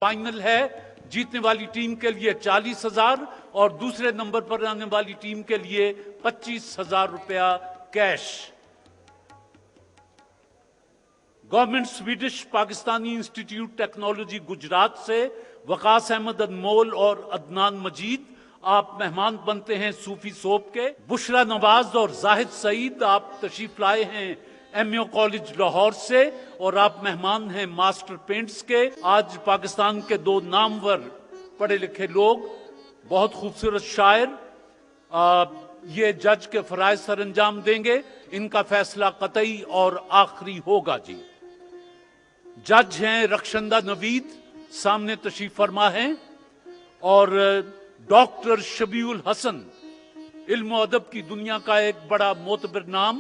Final है, जीतने वाली टीम के लिए 40,000 और दूसरे नंबर पर आने वाली टीम के लिए 25,000 रुपया cash. Government Swedish Pakistani institute technology Gujarat से वकास अहमद अनमोल और अदनान मजीद आप मेहमान बनते हैं सूफी सोप के। बुशरा नवाज और जाहिद सईद आप तशरीफ लाए हैं एमओ कॉलेज लाहौर से और आप मेहमान हैं मास्टर पेंट्स के। आज पाकिस्तान के दो नामवर पढ़े लिखे लोग, बहुत खूबसूरत शायर, ये जज के फराइज सर अंजाम देंगे। इनका फैसला कतई और आखिरी होगा जी। जज हैं रक्षंदा नवीद, सामने तशरीफ फरमा हैं, और डॉक्टर शबीउल हसन, इल्म अदब की दुनिया का एक बड़ा मोतबर नाम।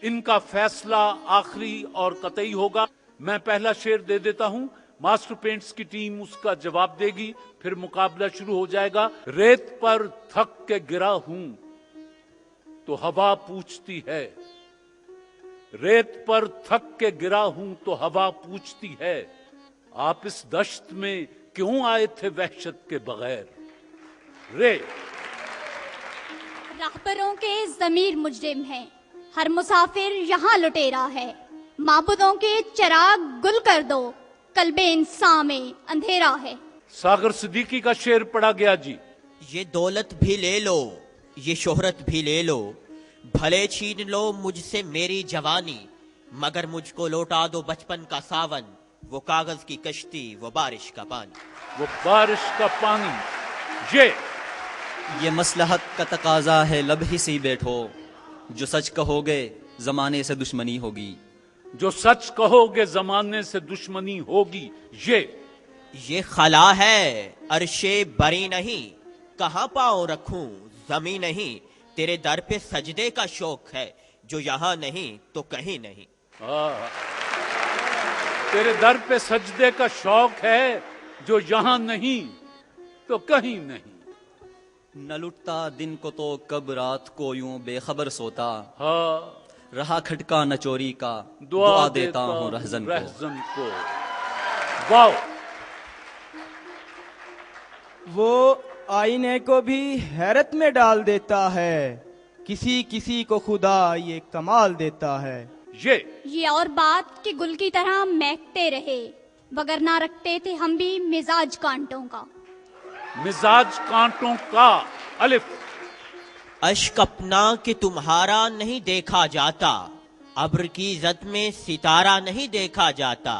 इनका फैसला आखिरी और कतई होगा। मैं पहला शेर दे देता हूं, मास्टर पेंट्स की टीम उसका जवाब देगी, फिर मुकाबला शुरू हो जाएगा। रेत पर थक के गिरा हूं तो हवा पूछती है, रेत पर थक के गिरा हूं तो हवा पूछती है, आप इस दश्त में क्यों आए थे वहशत के बगैर। रे राहबरों के ज़मीर मुजरिम हैं, हर मुसाफिर यहाँ लुटेरा है, माबूदों के चिराग गुल कर दो, कल्बे इंसान में अंधेरा है। सागर सिद्दीकी का शेर पढ़ा गया जी। ये दौलत भी ले लो, ये शोहरत भी ले लो, भले छीन लो मुझसे मेरी जवानी, मगर मुझको लौटा दो बचपन का सावन, वो कागज की कश्ती, वो बारिश का पानी। वो बारिश का पानी। ये मसलहत का तकाजा है, लब ही सी बैठो, जो सच कहोगे जमाने से दुश्मनी होगी। जो सच कहोगे जमाने से दुश्मनी होगी। ये खला है अरशे बरी नहीं, कहाँ पाँव रखूं जमी नहीं, तेरे दर पे सजदे का शौक है, जो यहाँ नहीं तो कहीं नहीं। तेरे दर पे सजदे का शौक है, जो यहाँ नहीं तो कहीं नहीं। न लुटता दिन को तो कब रात को यूं बेखबर सोता, हाँ, रहा खटका न चोरी का, दुआ देता हूँ रहजन को। वाओ। वो आईने को भी हैरत में डाल देता है, किसी किसी को खुदा ये कमाल देता है। ये और बात कि गुल की तरह महकते रहे, वगर ना रखते थे हम भी मिजाज कांटों का। मिजाज कांटों का। अलिफ। अश्क अपना कि तुम्हारा नहीं देखा जाता, अब्र की इज्जत में सितारा नहीं देखा जाता,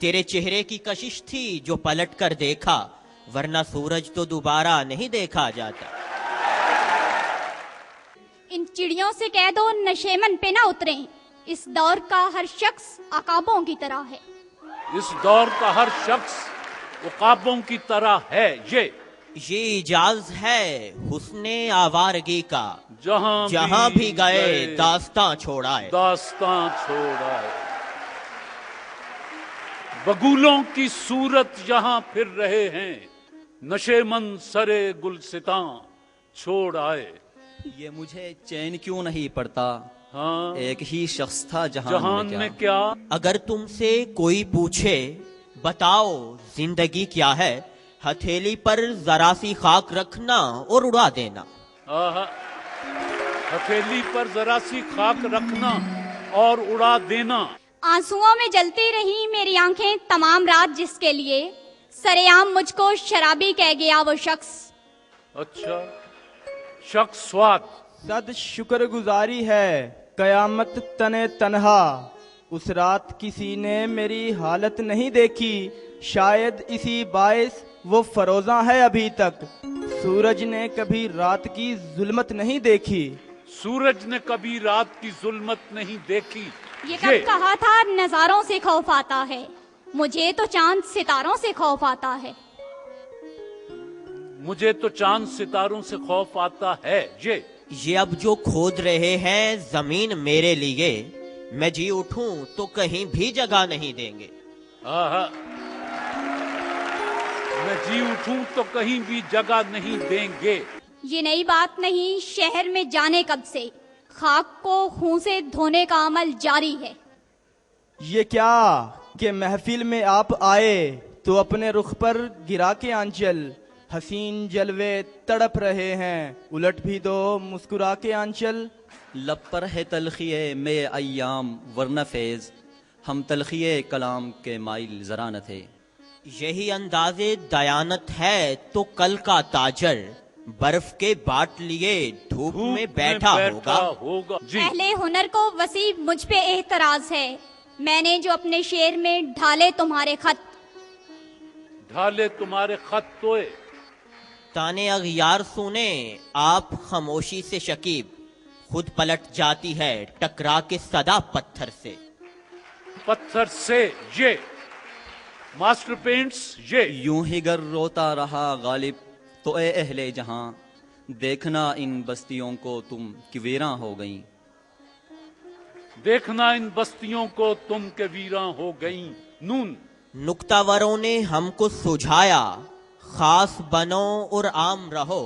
तेरे चेहरे की कशिश थी जो पलट कर देखा, वरना सूरज तो दोबारा नहीं देखा जाता। इन चिड़ियों से कह दो नशेमन पे ना उतरें, इस दौर का हर शख्स अकाबों की तरह है। इस दौर का हर शख्स अकाबों की तरह है। ये इजाज है हुस्ने आवारगी का, जहां भी गए दास्तां छोड़ाए। बगुलों की सूरत यहाँ फिर रहे हैं, नशेमन सरे गुलसितां छोड़ आए। ये मुझे चैन क्यों नहीं पड़ता, हाँ, एक ही शख्स था जहान में क्या। अगर तुमसे कोई पूछे बताओ जिंदगी क्या है, हथेली पर जरा सी खाक रखना और उड़ा देना। हथेली पर जरा सी खाक रखना और उड़ा देना। आंसुओं में जलती रही मेरी आंखें तमाम रात, जिसके लिए सरेआम मुझको शराबी कह गया वो शख्स। अच्छा, शख्स स्वाद। सद शुक्रगुजारी है कयामत तने तन्हा, उस रात किसी ने मेरी हालत नहीं देखी, शायद इसी बायस वो फरोजा है अभी तक, सूरज ने कभी रात की जुल्मत नहीं देखी। सूरज ने कभी रात की जुल्मत नहीं देखी। ये कब कहा था नजारों से खौफ आता है, मुझे तो चांद सितारों से खौफ आता है। मुझे तो चांद सितारों से खौफ आता है। ये अब जो खोद रहे हैं जमीन मेरे लिए, मैं जी उठूं तो कहीं भी जगह नहीं देंगे। मैं जी उठूं तो कहीं भी जगह नहीं देंगे। ये नई बात नहीं, शहर में जाने कब से खाक को खून से धोने का अमल जारी है। ये क्या कि महफिल में आप आए تو اپنے رخ پر گرا کے آنچل، حسین جلوے تڑپ رہے ہیں، الٹ بھی دو مسکرا کے آنچل۔ لب پر ہے تلخی میں ایام ورنہ فیض، ہم تلخی کلام کے مائل ذرا نہ تھے۔ یہی انداز دیانت ہے تو کل کا تاجر برف کے باٹ لیے دھوپ میں بیٹھا ہوگا۔ جی اہل ہنر کو وسیع مجھ پہ اعتراض ہے، میں نے جو اپنے شعر میں ڈھالے تمہارے خط، ڈھالے تمہارے خط توئے، تانے اغیار سنے آپ خاموشی سے شکیب، خود پلٹ جاتی ہے ٹکرا کے صدا پتھر سے۔ پتھر سے یہ ماسٹر پینٹس یہ یوں ہی گر روتا رہا غالب تو اے اہل جہاں، دیکھنا ان بستیوں کو تم کہ ویراں ہو گئیں۔ دیکھنا ان بستیوں کو تم کے ویراں ہو گئیں۔ نون نکتہ وروں نے ہم کو سجھایا، خاص بنو اور عام رہو،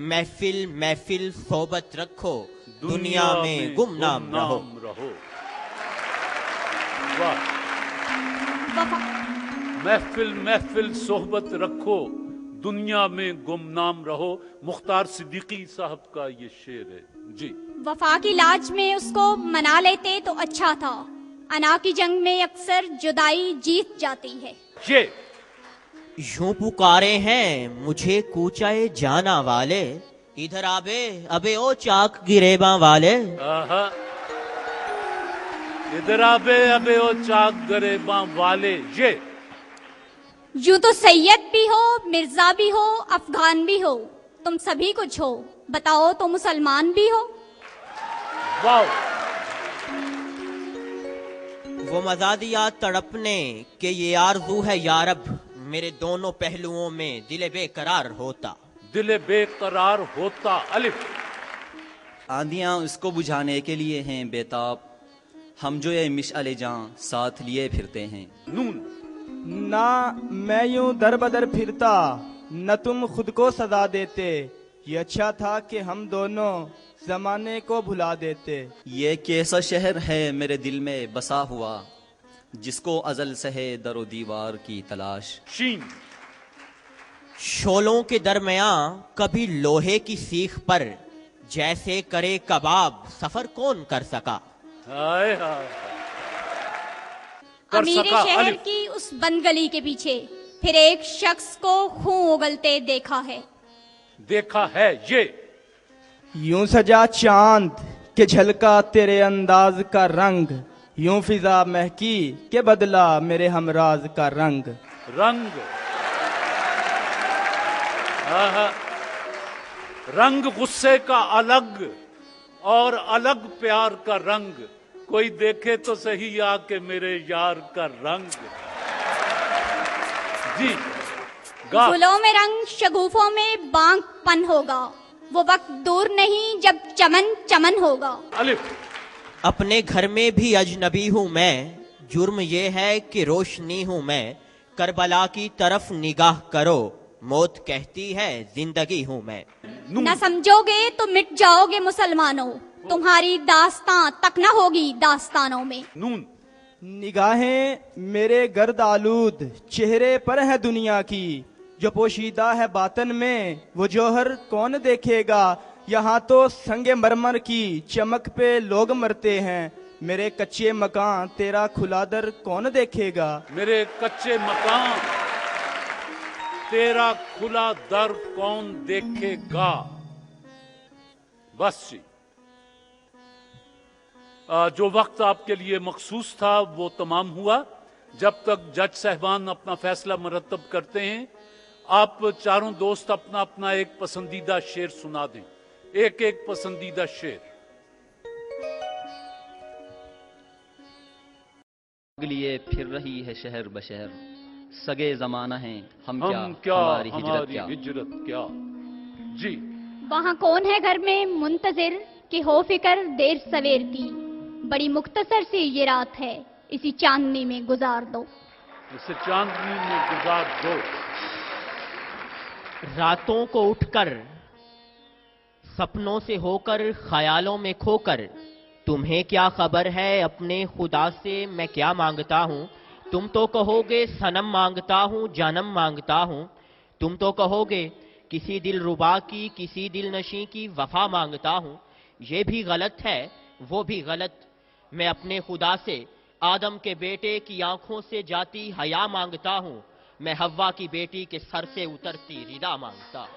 محفل محفل صحبت رکھو، دنیا میں گمنام رہو۔ واہ، محفل محفل صحبت رکھو، دنیا میں گمنام رہو، مختار صدیقی صاحب کا یہ شعر ہے۔ جی وفا کی لاج میں اس کو منا لیتے تو اچھا تھا، انا کی جنگ میں اکثر جدائی جیت جاتی ہے۔ یہ یوں پکارے ہیں مجھے کوچائے جانا والے، ادھر آبے ابے او چاک گریباں والے۔ آہا، ادھر آبے ابے او چاک گریباں والے۔ یہ یوں تو سید بھی ہو، مرزا بھی ہو، افغان بھی ہو، تم سبھی کچھ ہو، بتاؤ تو مسلمان بھی ہو۔ واو، وہ مزادیات تڑپنے کہ یہ آرزو ہے یارب، میرے دونوں پہلوؤں میں دل بے قرار ہوتا۔ دل بے قرار ہوتا۔ الف آندیاں اس کو بجھانے کے لیے ہیں بیتاب، ہم جو یہ مشعل جاں ساتھ لیے پھرتے ہیں۔ نون نہ میں یوں در بدر پھرتا، نہ تم خود کو سزا دیتے، یہ اچھا تھا کہ ہم دونوں زمانے کو بھلا دیتے۔ یہ کیسا شہر ہے میرے دل میں بسا ہوا، جس کو ازل سے ہے در و دیوار کی تلاش۔ شین شولوں کے درمیان کبھی لوہے کی سیخ پر جیسے کرے کباب سفر کون کر سکا۔ ہائے ہائے، کر امیر سکا۔ شہر الف کی اس بند گلی کے پیچھے پھر ایک شخص کو خون اگلتے دیکھا ہے۔ دیکھا ہے۔ یہ یوں سجا چاند کہ جھلکا تیرے انداز کا رنگ، یوں فضا مہکی کہ بدلا میرے ہمراز کا رنگ۔ رنگ، آہا، رنگ غصے کا الگ اور الگ پیار کا رنگ، کوئی دیکھے تو صحیح آ کے میرے یار کا رنگ۔ جی گا گلوں میں رنگ، شگوفوں میں بانگ پن ہوگا، وہ وقت دور نہیں جب چمن چمن ہوگا۔ الف اپنے گھر میں بھی اجنبی ہوں میں، جرم یہ ہے کہ روشنی ہوں میں، کربلا کی طرف نگاہ کرو، موت کہتی ہے زندگی ہوں میں۔ نہ سمجھو گے تو مٹ جاؤ گے مسلمانوں، تمہاری داستان تک نہ ہوگی داستانوں میں۔ نون نگاہیں میرے گرد آلود چہرے پر ہے دنیا کی، جو پوشیدہ ہے باطن میں وہ جوہر کون دیکھے گا۔ یہاں تو سنگ مرمر کی چمک پہ لوگ مرتے ہیں، میرے کچے مکان تیرا کھلا در کون دیکھے گا۔ میرے کچے مکان تیرا کھلا در کون دیکھے گا۔ بس جی، جو وقت آپ کے لیے مخصوص تھا وہ تمام ہوا۔ جب تک جج صاحبان اپنا فیصلہ مرتب کرتے ہیں، آپ چاروں دوست اپنا اپنا ایک پسندیدہ شعر سنا دیں، ایک ایک پسندیدہ شعر۔ لیے پھر رہی ہے شہر بشہر، سگے زمانہ ہیں ہم کیا ہماری ہماری کیا۔ ہجرت کیا۔ جی وہاں کون ہے گھر میں منتظر کہ ہو فکر دیر سویر کی، بڑی مختصر سی یہ رات ہے، اسی چاندنی میں گزار دو۔ اسے چاندنی میں گزار دو۔ راتوں کو اٹھ کر سپنوں سے ہو کر خیالوں میں کھو کر، تمہیں کیا خبر ہے اپنے خدا سے میں کیا مانگتا ہوں، तुम तो कहोगे सनम मांगता हूं, जानम मांगता हूं। तुम तो कहोगे किसी दिल रुबा की, किसी दिल नशी की वफा मांगता हूं। ये भी गलत है, वो भी गलत। मैं अपने खुदा से आदम के बेटे की आंखों से जाती हया मांगता हूं। मैं हव्वा की बेटी के सर से उतरती रिदा मांगता हूं।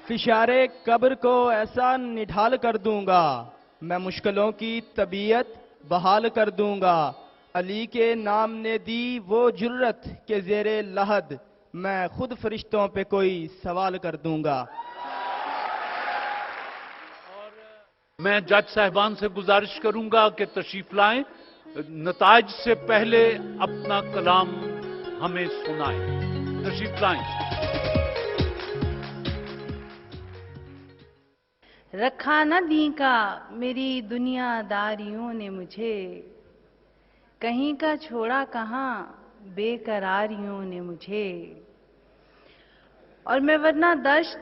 फिशारे कब्र को ऐसा निढाल कर दूंगा, मैं मुश्किलों की तबीयत बहाल कर दूंगा। अली के नाम ने दी वो जुर्रत के ज़ेरे लहद, मैं खुद फरिश्तों पे कोई सवाल कर दूंगा। मैं जज साहिबान से गुजारिश करूंगा कि तशरीफ लाएं, नताइज से पहले अपना कलाम हमें सुनाएं। तशरीफ लाएं। रखा न दी का मेरी दुनियादारियों ने मुझे, कहीं का छोड़ा कहाँ बेकरारियों ने मुझे। और मैं वरना दश्त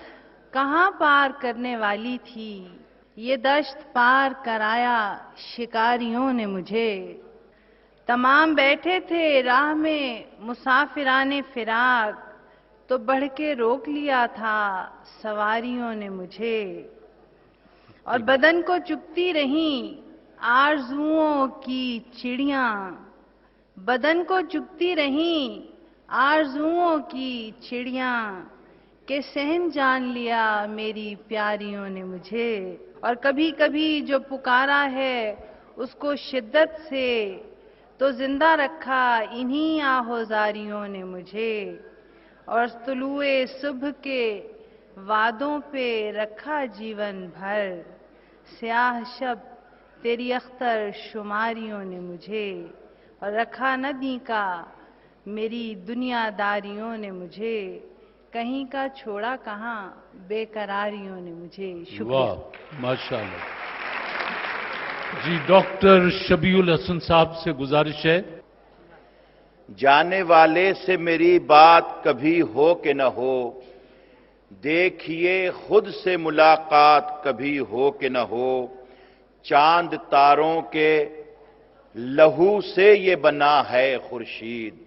कहाँ पार करने वाली थी, ये दश्त पार कराया शिकारियों ने मुझे। तमाम बैठे थे राह में मुसाफिराने फिराक, तो बढ़ के रोक लिया था सवारियों ने मुझे। और बदन को चुगती रही आरज़ुओं की चिड़ियां, बदन को चुगती रही आरज़ुओं की चिड़ियां, के सहन जान लिया मेरी प्यारियों ने मुझे। और कभी कभी जो पुकारा है उसको शिद्दत से, तो जिंदा रखा इन्हीं आहोजारियों ने मुझे। और तुलुए सुबह के वादों पे रखा जीवन भर, स्याह शब तेरी अख्तर शुमारियों ने मुझे। और रखा नदी का मेरी दुनियादारियों ने मुझे, कहीं का छोड़ा कहाँ बेकरारियों ने मुझे। शुक्रिया। वाह, माशाअल्लाह। जी, डॉक्टर शबीउल हसन साहब से गुजारिश है। जाने वाले से मेरी बात कभी हो कि न हो, देखिए खुद से मुलाकात कभी हो कि न हो। चांद तारों के लहू से ये बना है खुर्शीद,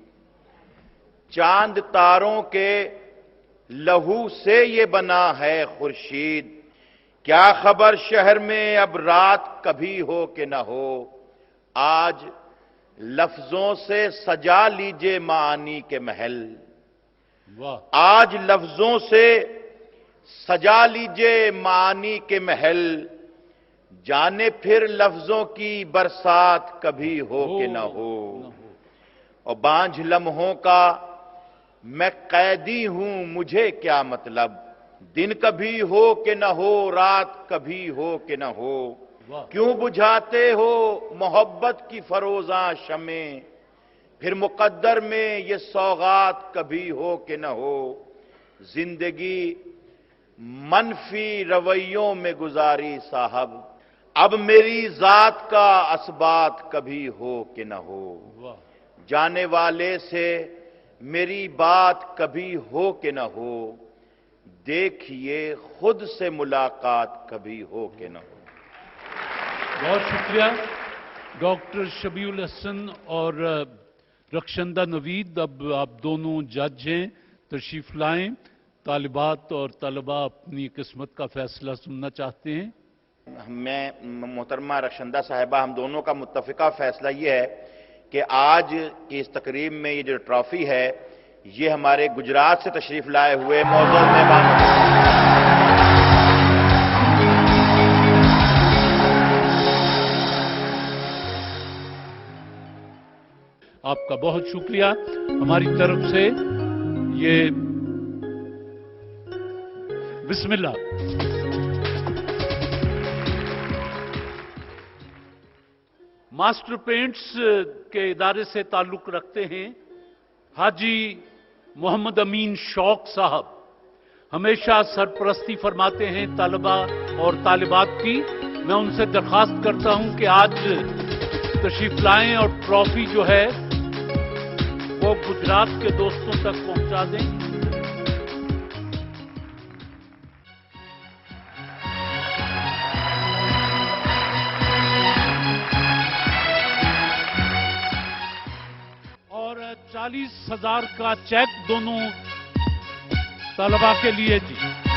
चांद तारों के लहू से ये बना है खुर्शीद। क्या खबर शहर में अब रात कभी हो कि न हो, आज लफ्जों से सजा लीजिए मानी के महल। वाह। आज लफ्जों से सजा लीजिए मानी के महल, जाने फिर लफ्जों की बरसात कभी हो कि न हो। और बांझ लम्हों का मैं कैदी हूं, मुझे क्या मतलब, दिन कभी हो कि न हो, रात कभी हो कि न हो। क्यों बुझाते हो मोहब्बत की फरोजा शमे, फिर मुकद्दर में ये सौगात कभी हो कि न हो। जिंदगी मनफी रवैयों में गुजारी साहब, अब मेरी जात का असबात कभी हो कि न हो। जाने वाले से मेरी बात कभी हो कि न हो, देखिए खुद से मुलाकात कभी हो कि न हो। बहुत शुक्रिया डॉक्टर शबीउल हसन और रक्षंदा नवीद। अब आप दोनों जज हैं, तशरीफ लाएं। तालिबात और तलबा अपनी किस्मत का फैसला सुनना चाहते हैं। मैं मोहतरमा रक्षंदा साहिबा, हम दोनों का मुत्तफिका फैसला ये है कि आज की इस तकरीब में ये जो ट्रॉफी है, ये हमारे गुजरात से तशरीफ लाए हुए मौजूद मेहमान आपका बहुत शुक्रिया। हमारी तरफ से ये बिस्मिल्लाह। मास्टर पेंट्स के इदारे से ताल्लुक रखते हैं हाजी मोहम्मद अमीन शौक साहब, हमेशा सरपरस्ती फरमाते हैं तलबा और तालिबात की। मैं उनसे दरख्वास्त करता हूं कि आज तशरीफ लाएं और ट्रॉफी जो है वो गुजरात के दोस्तों तक पहुंचा दें। 40,000 का चेक दोनों तलबा के लिए जी।